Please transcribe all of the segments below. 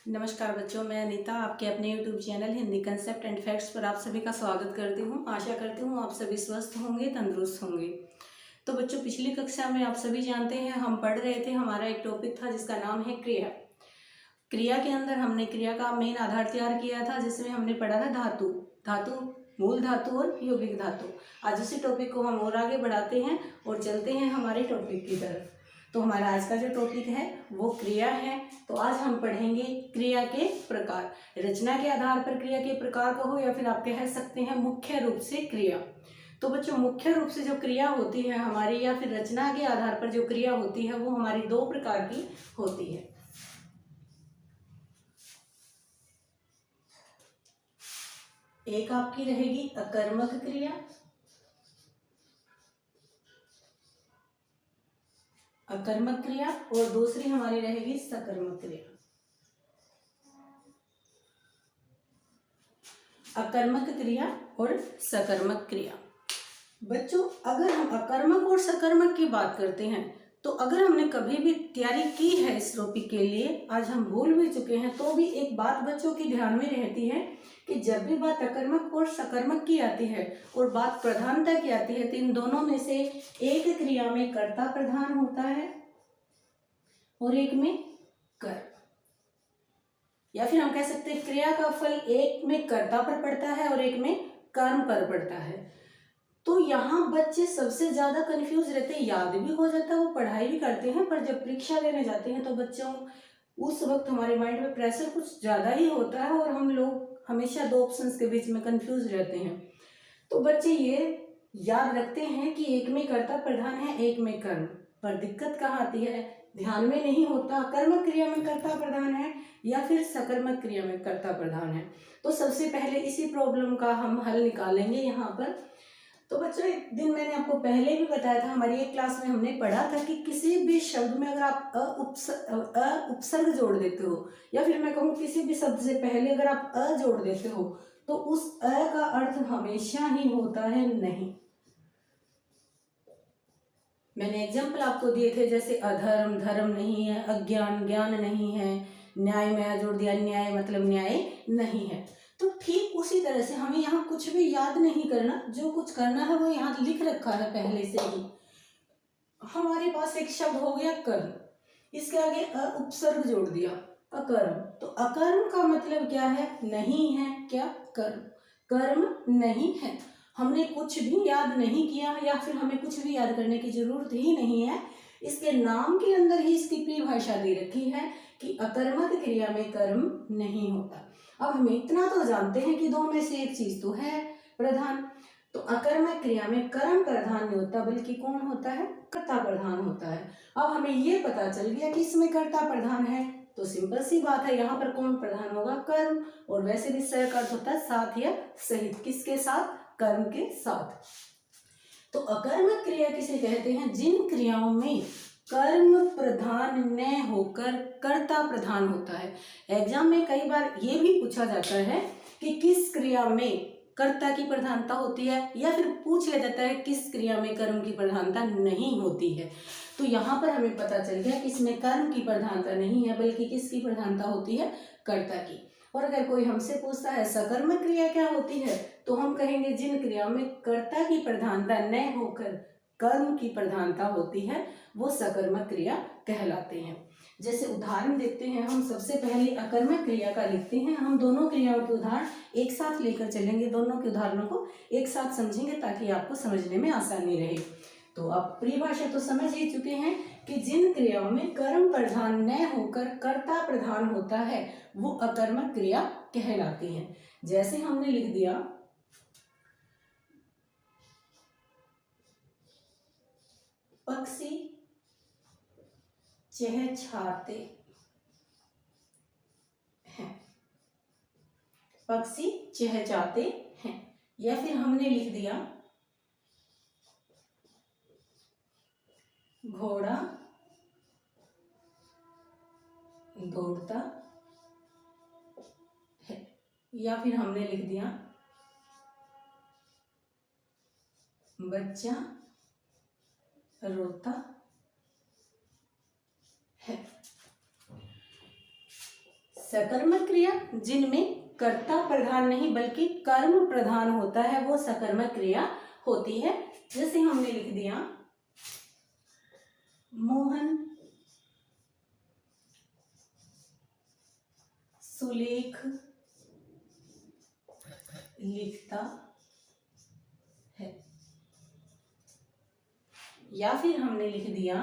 नमस्कार बच्चों, मैं अनीता आपके अपने YouTube channel Hindi concept and facts पर आप सभी का स्वागत करती हूँ। आशा करती हूँ आप सभी स्वस्थ होंगे, तंदुरुस्त होंगे। तो बच्चों, पिछली कक्षा में आप सभी जानते हैं हम पढ़ रहे थे, हमारा एक टॉपिक था जिसका नाम है क्रिया। क्रिया के अंदर हमने क्रिया का मेन आधार तैयार किया था, जिसमें हमने पढ़ा था धातु, मूल धातु और यौगिक धातु। आज उसी टॉपिक को हम और आगे बढ़ाते हैं और चलते हैं हमारे टॉपिक की तरफ। तो हमारा आज का जो टॉपिक है वो क्रिया है। तो आज हम पढ़ेंगे क्रिया के प्रकार। रचना के आधार पर क्रिया के प्रकार कहो या फिर आप कह सकते हैं मुख्य रूप से क्रिया। तो बच्चों, मुख्य रूप से जो क्रिया होती है हमारी, या फिर रचना के आधार पर जो क्रिया होती है, वो हमारी दो प्रकार की होती है। एक आपकी रहेगी अकर्मक क्रिया, और दूसरी हमारी रहेगी सकर्मक क्रिया। अकर्मक क्रिया और सकर्मक क्रिया। बच्चों, अगर हम अकर्मक और सकर्मक की बात करते हैं, तो अगर हमने कभी भी तैयारी की है इस टॉपिक के लिए, आज हम भूल भी चुके हैं, तो भी एक बात बच्चों की ध्यान में रहती है कि जब भी बात अकर्मक और सकर्मक की आती है और बात प्रधानता की आती है, तो इन दोनों में से एक क्रिया में कर्ता प्रधान होता है और एक में कर्म, या फिर हम कह सकते हैं क्रिया का फल एक में कर्ता पर पड़ता है और एक में कर्म पर पड़ता है। तो यहाँ बच्चे सबसे ज्यादा कंफ्यूज रहते हैं, याद भी हो जाता है, वो पढ़ाई भी करते हैं, पर जब परीक्षा देने जाते हैं तो बच्चों उस वक्त हमारे माइंड में प्रेशर कुछ ज्यादा ही होता है और हम लोग हमेशा दो ऑप्शंस के बीच में कंफ्यूज रहते हैं। तो बच्चे ये याद रखते हैं कि एक में कर्ता प्रधान है, एक में कर्म, पर दिक्कत कहाँ आती है, ध्यान में नहीं होता कर्मक क्रिया में कर्ता प्रधान है या फिर सकर्मक क्रिया में कर्ता प्रधान है। तो सबसे पहले इसी प्रॉब्लम का हम हल निकालेंगे यहाँ पर। तो बच्चों, एक दिन मैंने आपको पहले भी बताया था, हमारी एक क्लास में हमने पढ़ा था कि किसी भी शब्द में अगर आप उपसर्ग जोड़ देते हो, या फिर मैं कहूँ किसी भी शब्द से पहले अगर आप जोड़ देते हो, तो उस का अर्थ हमेशा ही होता है नहीं। मैंने एग्जाम्पल आपको दिए थे, जैसे अधर्म धर्म नहीं है, अज्ञान ज्ञान नहीं है, न्याय में जोड़ दिया, न्याय मतलब न्याय नहीं है। तो ठीक उसी तरह से हमें यहाँ कुछ भी याद नहीं करना, जो कुछ करना है वो यहाँ लिख रखा है पहले से ही। हमारे पास एक शब्द हो गया कर्म, इसके आगे उपसर्ग जोड़ दिया अकर्म। तो अकर्म का मतलब क्या है, नहीं है। क्या कर्म, कर्म नहीं है। हमने कुछ भी याद नहीं किया या फिर हमें कुछ भी याद करने की जरूरत ही नहीं है, इसके नाम के अंदर ही इसकी परिभाषा दे रखी है कि अकर्मक क्रिया में कर्म नहीं होता। अब हम इतना तो जानते हैं कि दो में से एक चीज तो है प्रधान। तो अकर्मक क्रिया में कर्म प्रधान नहीं होता, बल्कि कौन होता है, कर्ता प्रधान होता है। अब हमें ये पता चल गया कि इसमें कर्ता प्रधान है, तो सिंपल सी बात है, यहाँ पर कौन प्रधान होगा, कर्म। और वैसे भी सह का अर्थ होता है साथ या सहित, किसके साथ, कर्म के साथ। तो अकर्मक क्रिया किसे कहते हैं, जिन क्रियाओं में कर्म प्रधान न होकर कर्ता प्रधान होता है। एग्जाम में कई बार ये भी पूछा जाता है कि किस क्रिया में कर्ता की प्रधानता होती है, या फिर पूछ लिया जाता है किस क्रिया में कर्म की प्रधानता नहीं होती है। तो यहाँ पर हमें पता चल गया कि इसमें कर्म की प्रधानता नहीं है, बल्कि किसकी प्रधानता होती है, कर्ता की। और अगर कोई हमसे पूछता है सकर्मक क्रिया क्या होती है, तो हम कहेंगे जिन क्रियाओं में कर्ता की प्रधानता न होकर कर्म की प्रधानता होती है, वो सकर्मक क्रिया कहलाते हैं। जैसे उदाहरण देखते हैं, हम सबसे पहले अकर्मक क्रिया का लिखते हैं। हम दोनों क्रियाओं के उदाहरण एक साथ लेकर चलेंगे, दोनों के उदाहरणों को एक साथ समझेंगे ताकि आपको समझने में आसानी रहे। तो आप परिभाषा तो समझ ही चुके हैं कि जिन क्रियाओं में कर्म प्रधान न होकर कर्ता प्रधान होता है, वो अकर्मक क्रिया कहलाती है। जैसे हमने लिख दिया पक्षी चहचहाते हैं, पक्षी चहचहाते हैं। या फिर हमने लिख दिया घोड़ा दौड़ता है। या फिर हमने लिख दिया बच्चा रोता है। सकर्मक क्रिया जिनमें कर्ता प्रधान नहीं बल्कि कर्म प्रधान होता है वो सकर्मक क्रिया होती है। जैसे हमने लिख दिया मोहन सुलेख लिखता है, या फिर हमने लिख दिया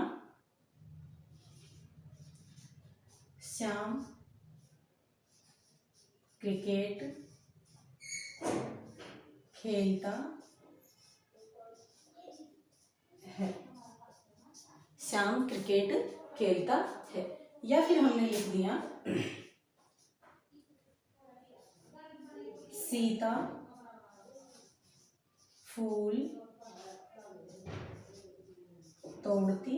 श्याम क्रिकेट खेलता है, श्याम क्रिकेट खेलता है। या फिर हमने लिख दिया सीता फूल तोड़ती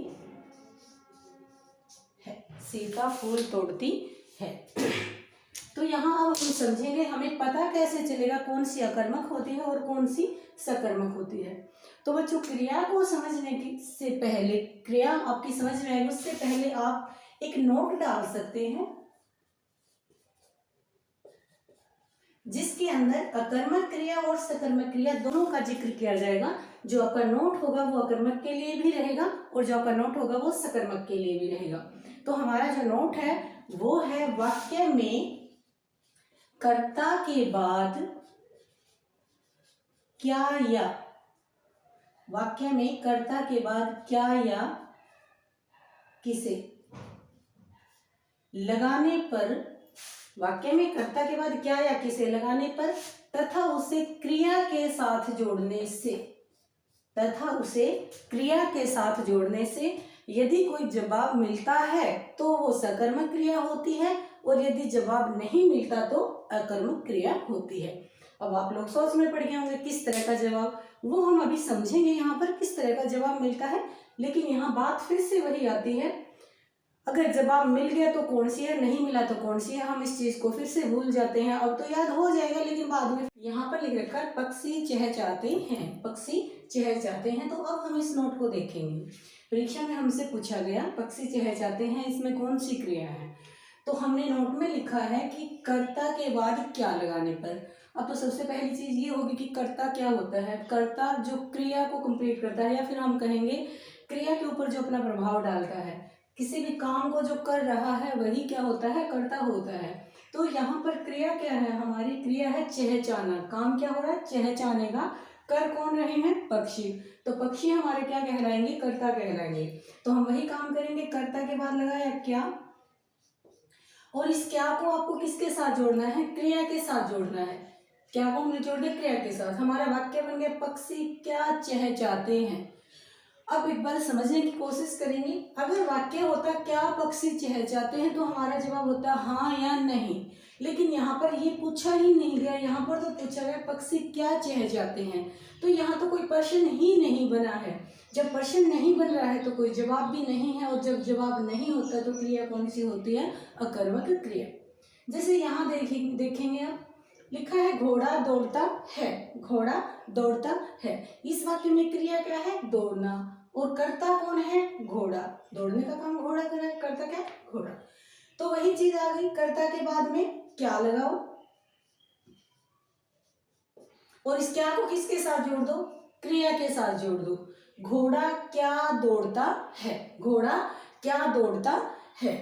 है, सीता फूल तोड़ती है। तो यहाँ अब हम समझेंगे, हमें पता कैसे चलेगा कौन सी अकर्मक होती है और कौन सी सकर्मक होती है। तो बच्चों, क्रिया को समझने की से पहले, क्रिया आपकी समझ में आएगी उससे पहले आप एक नोट डाल सकते हैं जिसके अंदर अकर्मक क्रिया और सकर्मक क्रिया दोनों का जिक्र किया जाएगा। जो आपका नोट होगा वो अकर्मक के लिए भी रहेगा और जो आपका नोट होगा वो सकर्मक के लिए भी रहेगा। तो हमारा जो नोट है वो है वाक्य में कर्ता के बाद क्या या, वाक्य में कर्ता के बाद क्या या किसे लगाने पर, वाक्य में कर्ता के बाद क्या या किसे लगाने पर तथा उसे क्रिया के साथ जोड़ने से, तथा उसे क्रिया के साथ जोड़ने से यदि कोई जवाब मिलता है तो वो सकर्मक क्रिया होती है और यदि जवाब नहीं मिलता तो अकर्मक क्रिया होती है। अब आप लोग सोच में पड़ गए होंगे किस तरह का जवाब, वो हम अभी समझेंगे यहाँ पर किस तरह का जवाब मिलता है। लेकिन यहाँ बात फिर से वही आती है, अगर जवाब मिल गया तो कौन सी है, नहीं मिला तो कौन सी है। हम इस चीज को फिर से भूल जाते हैं, अब तो याद हो जाएगा लेकिन बाद में। यहाँ पर लिख रखा है पक्षी चहचहाते हैं, पक्षी चहचहाते हैं। तो अब हम इस नोट को देखेंगे। परीक्षा में हमसे पूछा गया पक्षी चहचहाते हैं, इसमें कौन सी क्रिया है। तो हमने नोट में लिखा है कि कर्ता के बाद क्या लगाने पर। अब तो सबसे पहली चीज ये होगी कि कर्ता क्या होता है। कर्ता जो क्रिया को कंप्लीट करता है, या फिर हम कहेंगे क्रिया के ऊपर जो अपना प्रभाव डालता है, किसी भी काम को जो कर रहा है वही क्या होता है, कर्ता होता है। तो यहाँ पर क्रिया क्या है, हमारी क्रिया है चहचहाना। काम क्या हो रहा है, चहचहाने का। कर कौन रहे हैं, पक्षी। तो पक्षी हमारे क्या कहलाएंगे, कर्ता कहलाएंगे। तो हम वही काम करेंगे, कर्ता के बाद लगाया क्या, और इस क्या को आपको किसके साथ जोड़ना है, क्रिया के साथ जोड़ना है। क्या को हमने जोड़ दिया क्रिया के साथ, हमारा वाक्य बन गया पक्षी क्या चहचहाते हैं। अब एक बार समझने की कोशिश करेंगे, अगर वाक्य होता क्या पक्षी चहचहाते हैं तो हमारा जवाब होता हाँ या नहीं। लेकिन यहाँ पर ये पूछा ही नहीं गया, यहाँ पर तो पूछा गया पक्षी क्या चहचहाते हैं। तो यहाँ तो कोई प्रश्न ही नहीं बना है। जब प्रश्न नहीं बन रहा है तो कोई जवाब भी नहीं है, और जब जवाब नहीं होता तो क्रिया कौन सी होती है, अकर्मक क्रिया। जैसे यहाँ देखेंगे आप, लिखा है घोड़ा दौड़ता है, घोड़ा दौड़ता है। इस वाक्य में क्रिया क्या है, दौड़ना, और कर्ता कौन है, घोड़ा। दौड़ने का काम घोड़ा कर रहा है, कर्ता क्या, घोड़ा। तो वही चीज आ गई, कर्ता के बाद में क्या लगाओ और इस क्या को किसके साथ जोड़ दो, क्रिया के साथ जोड़ दो। घोड़ा क्या दौड़ता है, घोड़ा क्या दौड़ता है।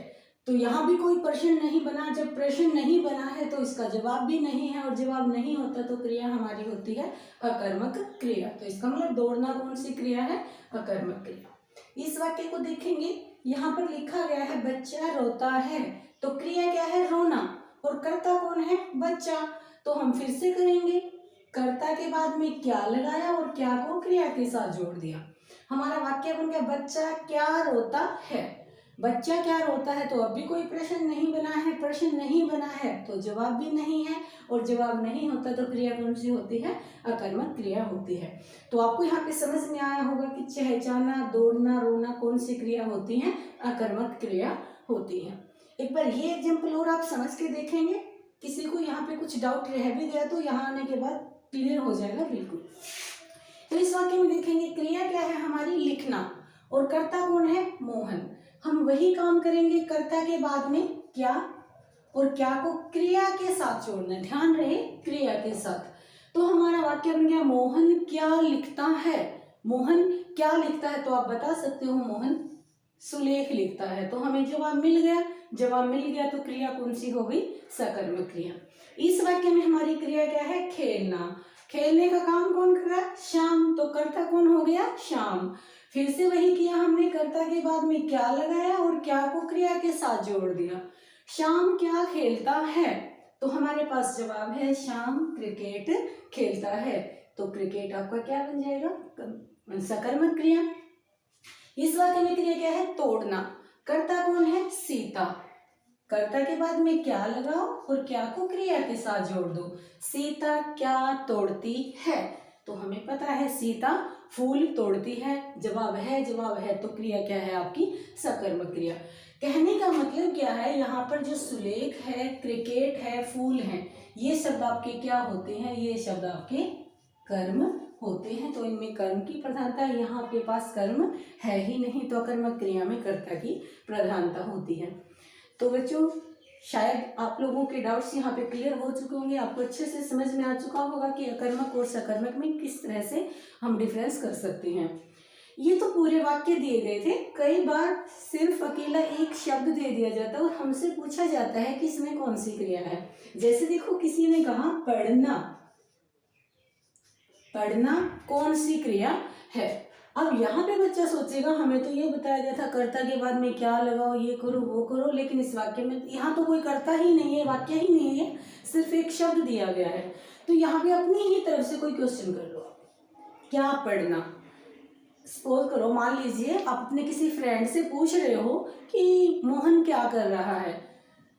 तो यहाँ भी कोई प्रश्न नहीं बना। जब प्रश्न नहीं बना है तो इसका जवाब भी नहीं है, और जवाब नहीं होता तो क्रिया हमारी होती है अकर्मक क्रिया। तो इसका मतलब दौड़ना कौन सी क्रिया है, अकर्मक क्रिया। इस वाक्य को देखेंगे, यहाँ पर लिखा गया है बच्चा रोता है, तो क्रिया क्या है, रोना, और कर्ता कौन है, बच्चा। तो हम फिर से करेंगे, कर्ता के बाद में क्या लगाया और क्या को क्रिया के साथ जोड़ दिया। हमारा वाक्य बन गया बच्चा क्या रोता है। बच्चा क्या रोता है, तो अब भी कोई प्रश्न नहीं बना है। प्रश्न नहीं बना है तो जवाब भी नहीं है, और जवाब नहीं होता तो क्रिया कौन सी होती है, अकर्मक क्रिया होती है। तो आपको यहाँ पे समझ में आया होगा कि चहचहाना, दौड़ना, रोना कौन सी क्रिया होती है, अकर्मक क्रिया होती है। एक बार ये एग्जाम्पल और आप समझ के देखेंगे। किसी को यहाँ पे कुछ डाउट रह भी गया तो यहाँ आने के बाद क्लियर हो जाएगा बिल्कुल। तो इस वाक्य में देखेंगे क्रिया क्या है हमारी, लिखना, और कर्ता कौन है, मोहन। हम वही काम करेंगे, कर्ता के बाद में क्या और क्या को क्रिया के साथ जोड़ना है, ध्यान रहे क्रिया के साथ। तो हमारा वाक्य बन गया मोहन क्या लिखता है। मोहन क्या लिखता है, तो आप बता सकते हो मोहन सुलेख लिखता है। तो हमें जवाब मिल गया, जवाब मिल गया तो क्रिया कौन सी हो गई, सकर्मक क्रिया। इस वाक्य में हमारी क्रिया क्या है, खेलना। खेलने का काम कौन कर रहा है, श्याम, तो कर्ता कौन हो गया, श्याम। फिर से वही किया हमने, कर्ता के बाद में क्या लगाया और क्या को क्रिया के साथ जोड़ दिया। श्याम क्या खेलता है, तो हमारे पास जवाब है श्याम क्रिकेट खेलता है। तो क्रिकेट आपका क्या बन जाएगा, सकर्मक क्रिया। इस वाक्य में क्रिया क्या है, तोड़ना। कर्ता कौन है, सीता। कर्ता के बाद में क्या लगाओ और क्या को क्रिया के साथ जोड़ दो। सीता क्या तोड़ती है, तो हमें पता है सीता फूल तोड़ती है। जवाब है, जवाब है, तो क्रिया क्या है आपकी, सकर्मक क्रिया। कहने का मतलब क्या है, यहाँ पर जो सुलेख है, क्रिकेट है, फूल है, ये शब्द आपके क्या होते हैं, ये शब्द आपके कर्म होते हैं। तो इनमें कर्म की प्रधानता है, यहाँ आपके पास कर्म है ही नहीं, तो अकर्मक क्रिया में कर्ता की प्रधानता होती है। तो बच्चों शायद आप लोगों के डाउट्स यहाँ पे क्लियर हो चुके होंगे, आपको अच्छे से समझ में आ चुका होगा कि अकर्मक और सकर्मक में किस तरह से हम डिफरेंस कर सकते हैं। ये तो पूरे वाक्य दिए गए थे। कई बार सिर्फ अकेला एक शब्द दे दिया जाता है और हमसे पूछा जाता है कि इसमें कौन सी क्रिया है। जैसे देखो किसी ने कहा पढ़ना, पढ़ना कौन सी क्रिया है। अब यहाँ पे बच्चा सोचेगा हमें तो ये बताया गया था कर्ता के बाद में क्या लगाओ, ये करो वो करो, लेकिन इस वाक्य में यहाँ तो कोई कर्ता ही नहीं है, वाक्य ही नहीं है, सिर्फ एक शब्द दिया गया है। तो यहाँ पे अपनी ही तरफ से कोई क्वेश्चन कर लो, क्या पढ़ना। सपोज करो, मान लीजिए आप अपने किसी फ्रेंड से पूछ रहे हो कि मोहन क्या कर रहा है,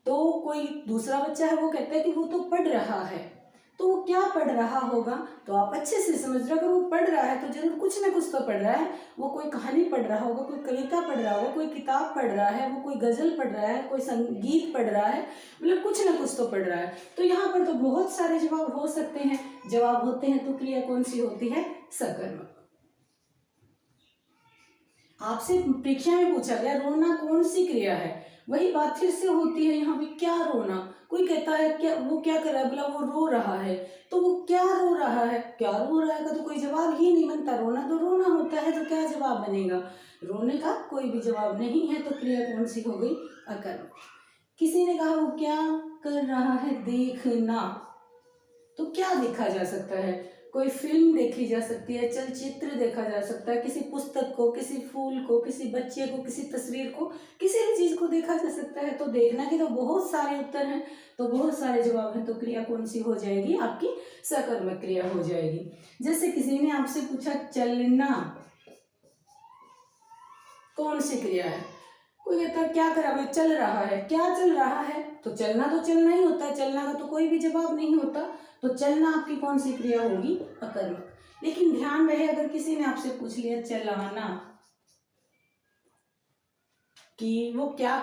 तो कोई दूसरा बच्चा है वो कहता है कि वो तो पढ़ रहा है। तो वो क्या पढ़ रहा होगा, तो आप अच्छे से समझ रहे हो, अगर वो पढ़ रहा है तो जरूर कुछ ना कुछ तो पढ़ रहा है। वो कोई कहानी पढ़ रहा होगा, कोई कविता पढ़ रहा होगा, कोई किताब पढ़ रहा है, वो कोई गजल पढ़ रहा है, कोई संगीत पढ़ रहा है, मतलब कुछ ना कुछ तो पढ़ रहा है। तो यहाँ पर तो बहुत सारे जवाब हो सकते हैं, जवाब होते हैं, तो क्रिया कौन सी होती है, सकर्मक। आपसे परीक्षा में पूछा गया रोना कौन सी क्रिया है, वही बात फिर से होती है यहाँ पे, क्या रोना। कोई कहता है क्या, वो क्या कर रहा है, बोला वो रो रहा है, तो वो क्या रो रहा है, क्या रो रहा है का तो कोई जवाब ही नहीं बनता। रोना तो रोना होता है, तो क्या जवाब बनेगा, रोने का कोई भी जवाब नहीं है, तो क्रिया कौन सी हो गई, अकर्मक। किसी ने कहा वो क्या कर रहा है, देखना, तो क्या देखा जा सकता है, कोई फिल्म देखी जा सकती है, चलचित्र देखा जा सकता है, किसी पुस्तक को, किसी फूल को, किसी बच्चे को, किसी तस्वीर को, किसी भी चीज को देखा जा सकता है। तो देखना के तो बहुत सारे उत्तर हैं, तो बहुत सारे जवाब हैं, तो क्रिया कौन सी हो जाएगी, आपकी सकर्मक क्रिया हो जाएगी। जैसे किसी ने आपसे पूछा चलना कौन सी क्रिया है, कोई कहता है क्या करा भाई, चल रहा है, क्या चल रहा है, तो चलना तो चलना ही होता है, चलना का तो कोई भी जवाब नहीं होता, तो चलना आपकी कौन सी क्रिया होगी, अकर्मक। लेकिन ध्यान रहे अगर किसी ने आपसे पूछ लिया चलाना, कि वो क्या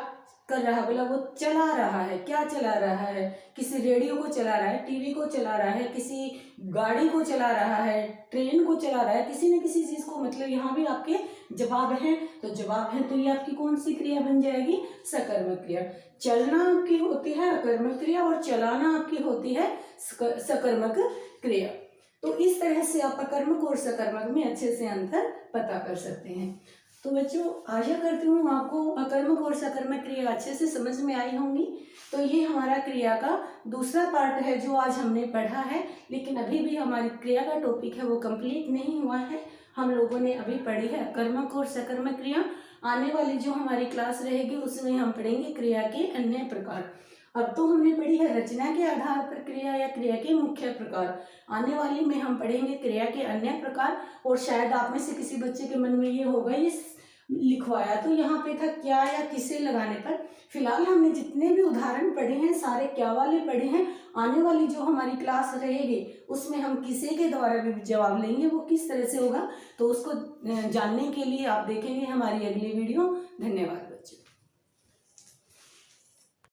कर रहा है, बोला वो चला रहा है, क्या चला रहा है, किसी रेडियो को चला रहा है, टीवी को चला रहा है, किसी गाड़ी को चला रहा है, ट्रेन को चला रहा है, किसी न किसी चीज को, मतलब यहाँ भी आपके जवाब हैं, तो जवाब है, तो ये आपकी कौन सी क्रिया बन जाएगी, सकर्मक क्रिया। चलना आपकी होती है अकर्मक क्रिया और चलाना आपकी होती है सकर्मक क्रिया। तो इस तरह से आप अकर्मक और सकर्मक में अच्छे से अंतर पता कर सकते हैं। तो बच्चों आशा करती हूँ आपको अकर्मक और सकर्मक क्रिया अच्छे से समझ में आई होंगी। तो ये हमारा क्रिया का दूसरा पार्ट है जो आज हमने पढ़ा है, लेकिन अभी भी हमारी क्रिया का टॉपिक है वो कंप्लीट नहीं हुआ है। हम लोगों ने अभी पढ़ी है अकर्मक और सकर्मक क्रिया। आने वाली जो हमारी क्लास रहेगी उसमें हम पढ़ेंगे क्रिया के अन्य प्रकार। अब तो हमने पढ़ी है रचना के आधार पर क्रिया या क्रिया के मुख्य प्रकार। आने वाली में हम पढ़ेंगे क्रिया के अन्य प्रकार। और शायद आप में से किसी बच्चे के मन में ये होगा ये लिखवाया तो यहाँ पे था क्या या किसे लगाने पर। फिलहाल हमने जितने भी उदाहरण पढ़े हैं सारे क्या वाले पढ़े हैं। आने वाली जो हमारी क्लास रहेगी उसमें हम किसे के द्वारा भी जवाब लेंगे, वो किस तरह से होगा तो उसको जानने के लिए आप देखेंगे हमारी अगली वीडियो। धन्यवाद।